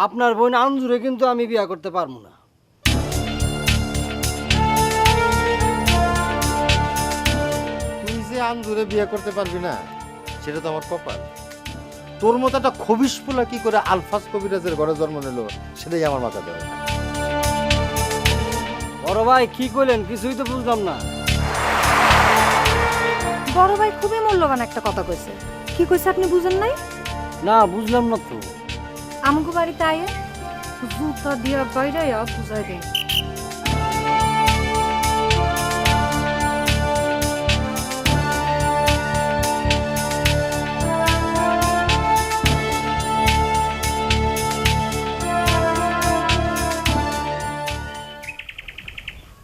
আপনার বোন আঞ্জুরে কিন্তু আমি বিয়া করতে পারবো না। তুই যে আঞ্জুরে বিয়ে করতে পারবি না সেটা তো আমার কপাল। তোর মতো একটা খবিশ পোলা কি করে আলফাজ কবিরাজের ঘরে জন্ম নিল সেটাই আমার মাথা ধরে না। বড় ভাই কি কইলেন কিছুই তো বুঝলাম না। বড় ভাই খুবই মূল্যবান একটা কথা কইছে। কি কইছে আপনি বুঝেন নাই? না বুঝলাম না তো। আমগো বাড়িতে আয়ে জুতা দিয়া বাইরাইয়া বুঝাই দেই।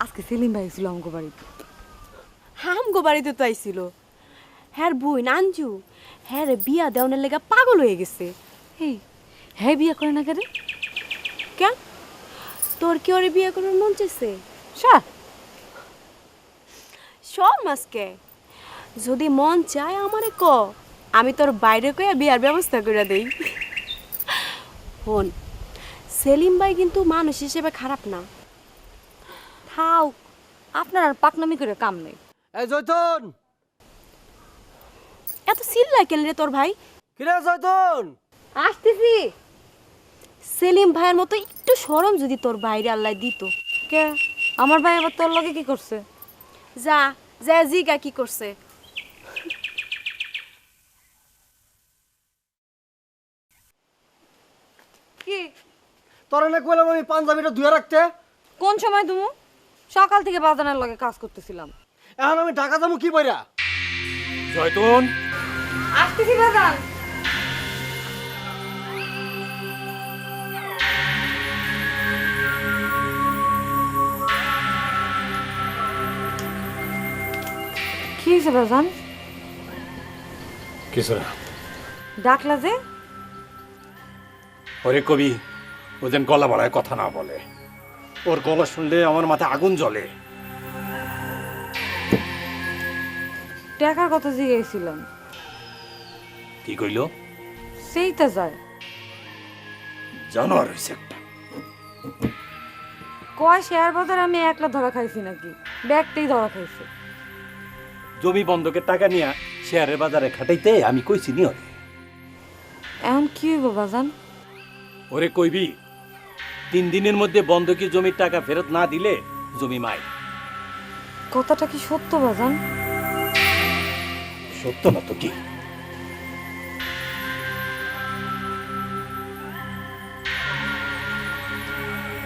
আজকে সেলিম ভাই ছিল আমগো বাড়িতে। আমগো বাড়িতে তো আইছিল। হ্যার বই নাঞ্জু হ্যাঁ রে বিয়া দেওয়ানের লেগা পাগল হয়ে গেছে। এই হ্যাঁ বিয়ে করে না কেন? কেন তোর কি ওরে বিয়া করার মন চাইছে? স্যার সব মাসকে যদি মন চায় আমারে ক, আমি তোর বাইরে কইয়া বিয়ার ব্যবস্থা করে দেই। হন সেলিম ভাই কিন্তু মানুষ হিসেবে খারাপ না। থাও, আপনার আর পাকনামি করে কাম নেই। এই জয়তন, এত চিল্লায় কেন রে তোর ভাই? কিরে জয়তন? আসতেছি। সেলিম ভাইয়ের মতো একটু শরম যদি তোর বাইরে আল্লাহ দিত। কে আমার ভাই আবার তোর লগে কি করছে? যা যা জিগা কি করছে। কি তোরা না কইলাম আমি পাঞ্জাবিটা ধুয়ে রাখতে। কোন সময় তুমি? সকাল থেকে বাজানের লগে কাজ করতেছিলাম। এখন আমি ঢাকা যাবো কি বইরা? জয়তুন, আসতেছি বাজান। কি হয়েছে বাজান? কিছু না। ডাকলা যে? ওরে কবি, ও যেন গলা বাড়ায় কথা না বলে। ওর গলা শুনলে আমার মাথায় আগুন জ্বলে। টাকার কথা জিজ্ঞেসছিলাম। কি কইল? সেইটা যায় জানোয়ার হয়েছে একটা। কয় শেয়ার বাজার আমি একলা ধরা খাইছি নাকি? ব্যাগটাই ধরা খাইছে। জমি বন্ধকের টাকা নিয়ে শেয়ারের বাজারে খাটাইতে আমি কইছি নি ওরে। এখন কি হইব বাজান? ওরে কইবি 3 দিনের মধ্যে বন্ধকি জমির টাকা ফেরত না দিলে জমি মাই। কথাটা কি সত্য বাজান? সত্য না তো কি?